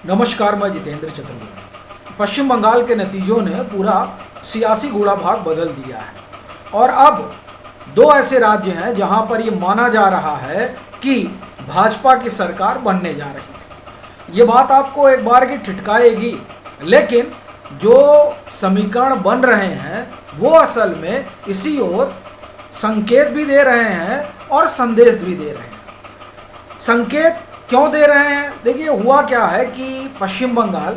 नमस्कार, मैं जितेंद्र चतुर्वेदी। पश्चिम बंगाल के नतीजों ने पूरा सियासी घोड़ा भाग बदल दिया है और अब दो ऐसे राज्य हैं जहां पर ये माना जा रहा है कि भाजपा की सरकार बनने जा रही है। ये बात आपको एक बार की ठिठकाएगी, लेकिन जो समीकरण बन रहे हैं वो असल में इसी ओर संकेत भी दे रहे हैं और संदेश भी दे रहे हैं। संकेत क्यों दे रहे हैं? देखिए, हुआ क्या है कि पश्चिम बंगाल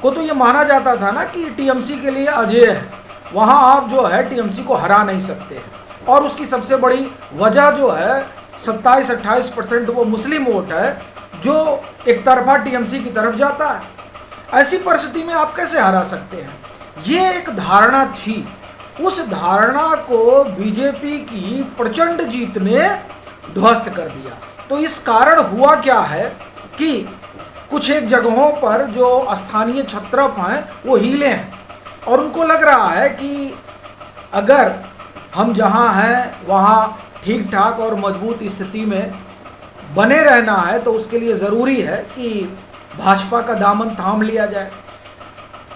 को तो ये माना जाता था ना कि टीएमसी के लिए अजेय है, वहाँ आप जो है टीएमसी को हरा नहीं सकते हैं। और उसकी सबसे बड़ी वजह जो है 27-28% वो मुस्लिम वोट है जो एक तरफा टीएमसी की तरफ जाता है। ऐसी परिस्थिति में आप कैसे हरा सकते हैं? ये एक धारणा थी। उस धारणा को बीजेपी की प्रचंड जीत ने ध्वस्त कर दिया। तो इस कारण हुआ क्या है कि कुछ एक जगहों पर जो स्थानीय क्षत्रप हैं वो हिले हैं और उनको लग रहा है कि अगर हम जहां हैं वहां ठीक ठाक और मजबूत स्थिति में बने रहना है तो उसके लिए ज़रूरी है कि भाजपा का दामन थाम लिया जाए।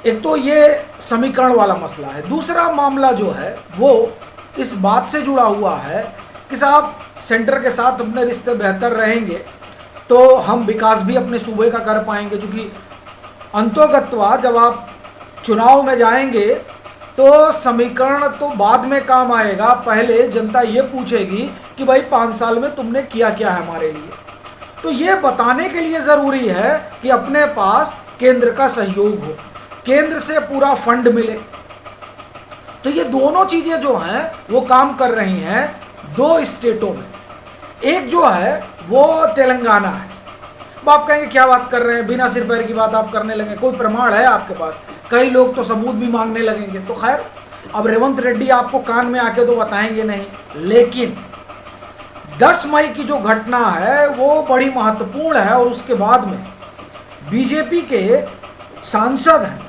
एक तो ये समीकरण वाला मसला है। दूसरा मामला जो है वो इस बात से जुड़ा हुआ है कि साहब, सेंटर के साथ अपने रिश्ते बेहतर रहेंगे तो हम विकास भी अपने सूबे का कर पाएंगे। क्योंकि अंतोगत्वा जब आप चुनाव में जाएंगे तो समीकरण तो बाद में काम आएगा। पहले जनता ये पूछेगी कि भाई 5 साल में तुमने किया क्या है हमारे लिए। तो ये बताने के लिए ज़रूरी है कि अपने पास केंद्र का सहयोग हो, केंद्र से पूरा फंड मिले। तो ये दोनों चीज़ें जो हैं वो काम कर रही हैं दो स्टेटों में। एक जो है वो तेलंगाना है। अब आप कहेंगे क्या बात कर रहे हैं, बिना सिर पैर की बात आप करने लगे, कोई प्रमाण है आपके पास? कई लोग तो सबूत भी मांगने लगेंगे। तो खैर, अब रेवंत रेड्डी आपको कान में आके तो बताएंगे नहीं, लेकिन 10 मई की जो घटना है वो बड़ी महत्वपूर्ण है। और उसके बाद में बीजेपी के सांसद हैं,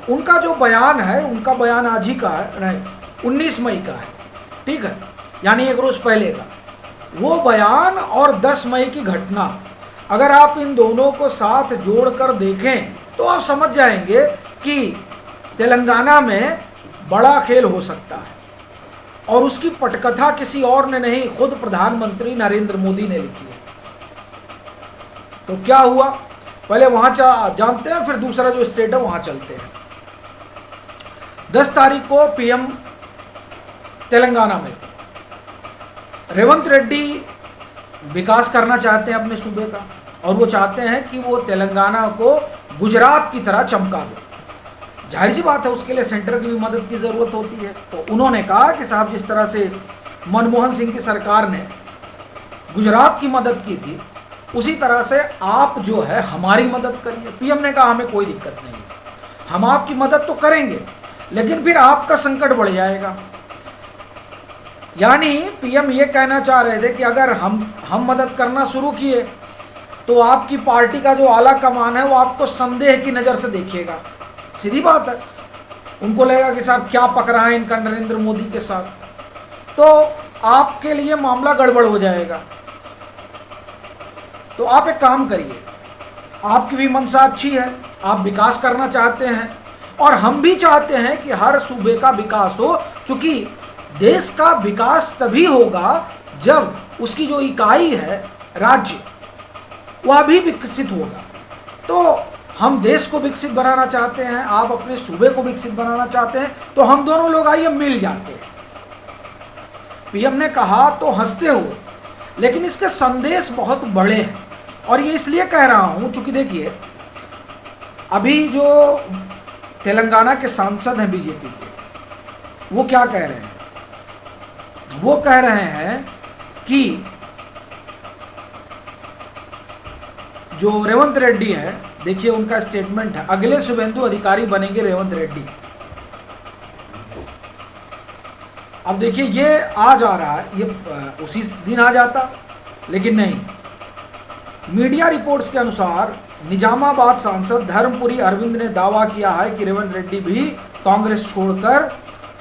उनका जो बयान है, उनका बयान आज ही का है, नहीं 19 मई का है, ठीक है, यानी एक रोज़ पहले का वो बयान और 10 मई की घटना, अगर आप इन दोनों को साथ जोड़कर देखें तो आप समझ जाएंगे कि तेलंगाना में बड़ा खेल हो सकता है। और उसकी पटकथा किसी और ने नहीं, खुद प्रधानमंत्री नरेंद्र मोदी ने लिखी है। तो क्या हुआ, पहले वहाँ जानते हैं, फिर दूसरा जो स्टेट है वहाँ चलते हैं। 10 तारीख को पीएम तेलंगाना में थे। रेवंत रेड्डी विकास करना चाहते हैं अपने सूबे का और वो चाहते हैं कि वो तेलंगाना को गुजरात की तरह चमका दे। जाहिर सी बात है, उसके लिए सेंटर की भी मदद की ज़रूरत होती है। तो उन्होंने कहा कि साहब, जिस तरह से मनमोहन सिंह की सरकार ने गुजरात की मदद की थी, उसी तरह से आप जो है हमारी मदद करिए। पीएम ने कहा हमें कोई दिक्कत नहीं है, हम आपकी मदद तो करेंगे, लेकिन फिर आपका संकट बढ़ जाएगा। यानी पीएम ये कहना चाह रहे थे कि अगर हम मदद करना शुरू किए तो आपकी पार्टी का जो आला कमान है वो आपको संदेह की नज़र से देखिएगा। सीधी बात है, उनको लगेगा कि साहब क्या पकड़ा है इनका नरेंद्र मोदी के साथ, तो आपके लिए मामला गड़बड़ हो जाएगा। तो आप एक काम करिए, आपकी भी मंशा अच्छी है, आप विकास करना चाहते हैं और हम भी चाहते हैं कि हर सूबे का विकास हो। चूँकि देश का विकास तभी होगा जब उसकी जो इकाई है राज्य, वह भी विकसित होगा। तो हम देश को विकसित बनाना चाहते हैं, आप अपने सूबे को विकसित बनाना चाहते हैं, तो हम दोनों लोग आइए मिल जाते हैं। पीएम ने कहा तो हंसते हुए, लेकिन इसके संदेश बहुत बड़े हैं। और ये इसलिए कह रहा हूँ चूँकि देखिए, अभी जो तेलंगाना के सांसद हैं बीजेपी के, वो क्या कह रहे हैं? वो कह रहे हैं कि जो रेवंत रेड्डी है, देखिए उनका स्टेटमेंट है, अगले शुभेंदु अधिकारी बनेंगे रेवंत रेड्डी। अब देखिए, ये आज आ रहा है, ये उसी दिन आ जाता, लेकिन नहीं। मीडिया रिपोर्ट्स के अनुसार निजामाबाद सांसद धर्मपुरी अरविंद ने दावा किया है कि रेवंत रेड्डी भी कांग्रेस छोड़कर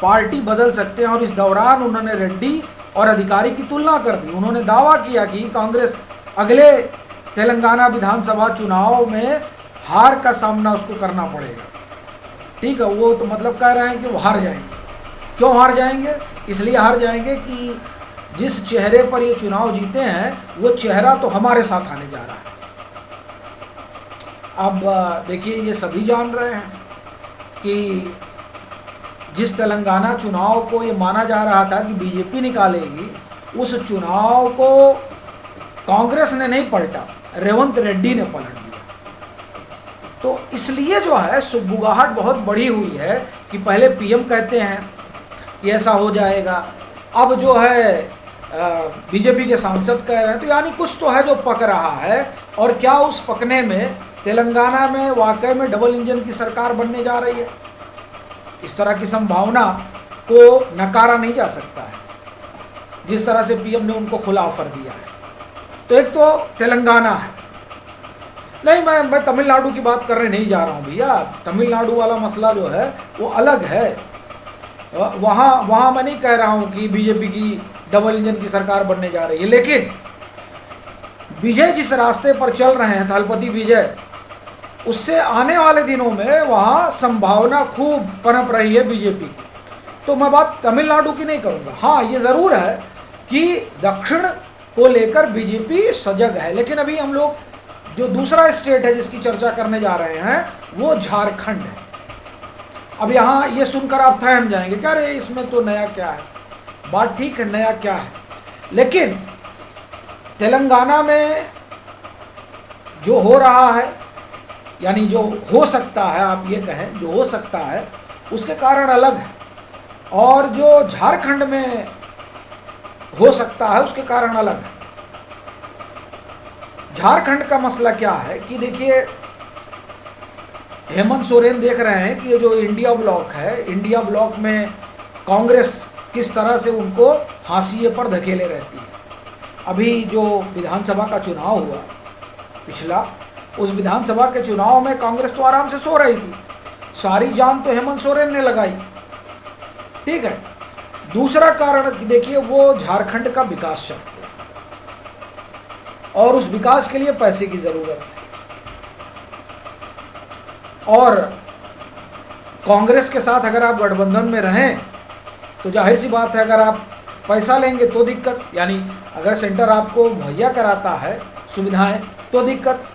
पार्टी बदल सकते हैं। और इस दौरान उन्होंने रेड्डी और अधिकारी की तुलना कर दी। उन्होंने दावा किया कि कांग्रेस अगले तेलंगाना विधानसभा चुनाव में हार का सामना उसको करना पड़ेगा। ठीक है, वो तो मतलब कह रहे हैं कि वो हार जाएंगे। क्यों हार जाएंगे? इसलिए हार जाएंगे कि जिस चेहरे पर ये चुनाव जीते हैं वो चेहरा तो हमारे साथ आने जा रहा है। अब देखिए, ये सभी जान रहे हैं कि जिस तेलंगाना चुनाव को ये माना जा रहा था कि बीजेपी निकालेगी, उस चुनाव को कांग्रेस ने नहीं पलटा, रेवंत रेड्डी ने पलट दिया। तो इसलिए जो है सुगबुगाहट बहुत बढ़ी हुई है कि पहले पीएम कहते हैं कि ऐसा हो जाएगा, अब जो है बीजेपी के सांसद कह रहे हैं, तो यानी कुछ तो है जो पक रहा है। और क्या उस पकने में तेलंगाना में वाकई में डबल इंजन की सरकार बनने जा रही है? इस तरह की संभावना को नकारा नहीं जा सकता है, जिस तरह से पीएम ने उनको खुला ऑफर दिया है। तो एक तो तेलंगाना है, नहीं मैं तमिलनाडु की बात करने नहीं जा रहा हूँ भैया। तमिलनाडु वाला मसला जो है वो अलग है। वहाँ मैं नहीं कह रहा हूँ कि बीजेपी की डबल इंजन की सरकार बनने जा रही है, लेकिन विजय जिस रास्ते पर चल रहे हैं, थलपति विजय, उससे आने वाले दिनों में वहाँ संभावना खूब पनप रही है बीजेपी की। तो मैं बात तमिलनाडु की नहीं करूँगा। हाँ, ये ज़रूर है कि दक्षिण को लेकर बीजेपी सजग है, लेकिन अभी हम लोग जो दूसरा स्टेट है जिसकी चर्चा करने जा रहे हैं वो झारखंड है। अब यहाँ ये सुनकर आप थम जाएंगे क्या, अरे इसमें तो नया क्या है। बात ठीक है, नया क्या है, लेकिन तेलंगाना में जो हो रहा है, यानी जो हो सकता है, आप ये कहें जो हो सकता है, उसके कारण अलग है, और जो झारखंड में हो सकता है उसके कारण अलग है। झारखंड का मसला क्या है कि देखिए, हेमंत सोरेन देख रहे हैं कि ये जो इंडिया ब्लॉक है, इंडिया ब्लॉक में कांग्रेस किस तरह से उनको हाशिए पर धकेले रहती है। अभी जो विधानसभा का चुनाव हुआ पिछला, उस विधानसभा के चुनाव में कांग्रेस तो आराम से सो रही थी, सारी जान तो हेमंत सोरेन ने लगाई। ठीक है, दूसरा कारण कि देखिए, वो झारखंड का विकास चाहते हैं और उस विकास के लिए पैसे की ज़रूरत है, और कांग्रेस के साथ अगर आप गठबंधन में रहें तो जाहिर सी बात है, अगर आप पैसा लेंगे तो दिक्कत, यानी अगर सेंटर आपको मुहैया कराता है सुविधाएं तो दिक्कत,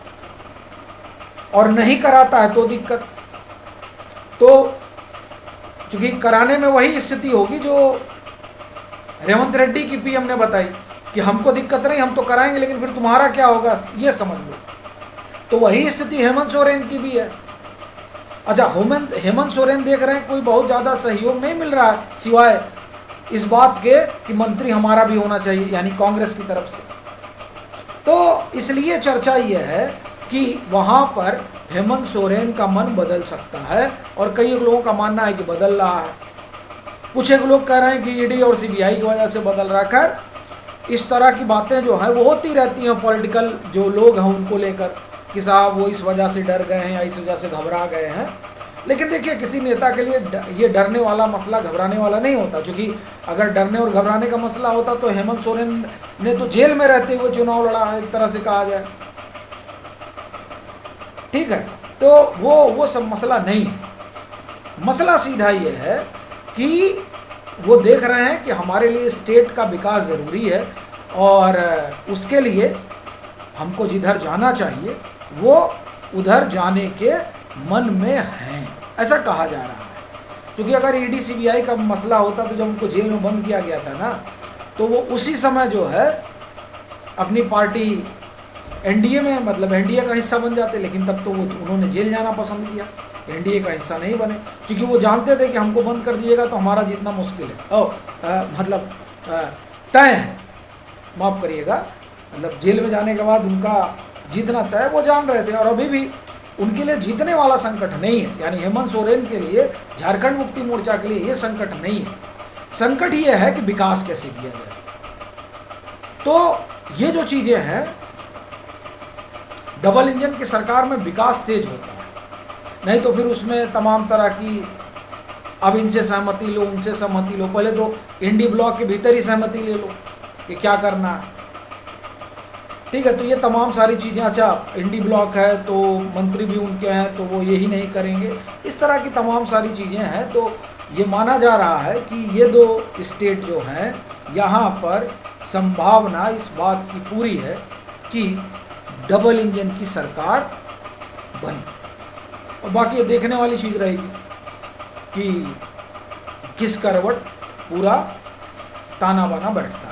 और नहीं कराता है तो दिक्कत। तो चूँकि कराने में वही स्थिति होगी जो रेवंत रेड्डी की पीएम ने बताई कि हमको दिक्कत नहीं, हम तो कराएंगे, लेकिन फिर तुम्हारा क्या होगा ये समझ लो। तो वही स्थिति हेमंत सोरेन की भी है। अच्छा, हेमंत सोरेन देख रहे हैं कोई बहुत ज़्यादा सहयोग नहीं मिल रहा है सिवाय इस बात के कि मंत्री हमारा भी होना चाहिए, यानी कांग्रेस की तरफ से। तो इसलिए चर्चा ये है कि वहाँ पर हेमंत सोरेन का मन बदल सकता है, और कई लोगों का मानना है कि बदल रहा है। कुछ एक लोग कह रहे हैं कि ईडी और सीबीआई की वजह से बदल रहा है। इस तरह की बातें जो हैं वो होती रहती हैं पॉलिटिकल जो लोग हैं उनको लेकर, कि साहब वो इस वजह से डर गए हैं या इस वजह से घबरा गए हैं। लेकिन देखिए, किसी नेता के लिए ये डरने वाला मसला घबराने वाला नहीं होता, क्योंकि अगर डरने और घबराने का मसला होता तो हेमंत सोरेन ने तो जेल में रहते हुए चुनाव लड़ा है, एक तरह से कहा जाए। ठीक है, तो वो सब मसला नहीं है। मसला सीधा ये है कि वो देख रहे हैं कि हमारे लिए स्टेट का विकास ज़रूरी है, और उसके लिए हमको जिधर जाना चाहिए वो उधर जाने के मन में हैं, ऐसा कहा जा रहा है। क्योंकि अगर ईडी सीबीआई का मसला होता तो जब उनको जेल में बंद किया गया था ना, तो वो उसी समय जो है अपनी पार्टी एनडीए में, मतलब एनडीए का हिस्सा बन जाते, लेकिन तब तो वो उन्होंने जेल जाना पसंद किया, एनडीए का हिस्सा नहीं बने, क्योंकि वो जानते थे कि हमको बंद कर दिएगा तो हमारा जीतना मुश्किल है, मतलब तय है, माफ़ करिएगा, मतलब जेल में जाने के बाद उनका जीतना तय, वो जान रहे थे। और अभी भी उनके लिए जीतने वाला संकट नहीं है, यानी हेमंत सोरेन के लिए, झारखंड मुक्ति मोर्चा के लिए ये संकट नहीं है। संकट ये है कि विकास कैसे किया जाए। तो ये जो चीज़ें हैं, डबल इंजन की सरकार में विकास तेज होता है, नहीं तो फिर उसमें तमाम तरह की, अब इनसे सहमति लो, उनसे सहमति लो, पहले तो इंडी ब्लॉक के भीतर ही सहमति ले लो कि क्या करना है। ठीक है, तो ये तमाम सारी चीज़ें, अच्छा इंडी ब्लॉक है तो मंत्री भी उनके हैं तो वो यही नहीं करेंगे, इस तरह की तमाम सारी चीज़ें हैं। तो ये माना जा रहा है कि ये दो स्टेट जो हैं यहाँ पर संभावना इस बात की पूरी है कि डबल इंजन की सरकार बनी। और बाकी ये देखने वाली चीज़ रहेगी कि किस करवट पूरा ताना बाना बैठता है।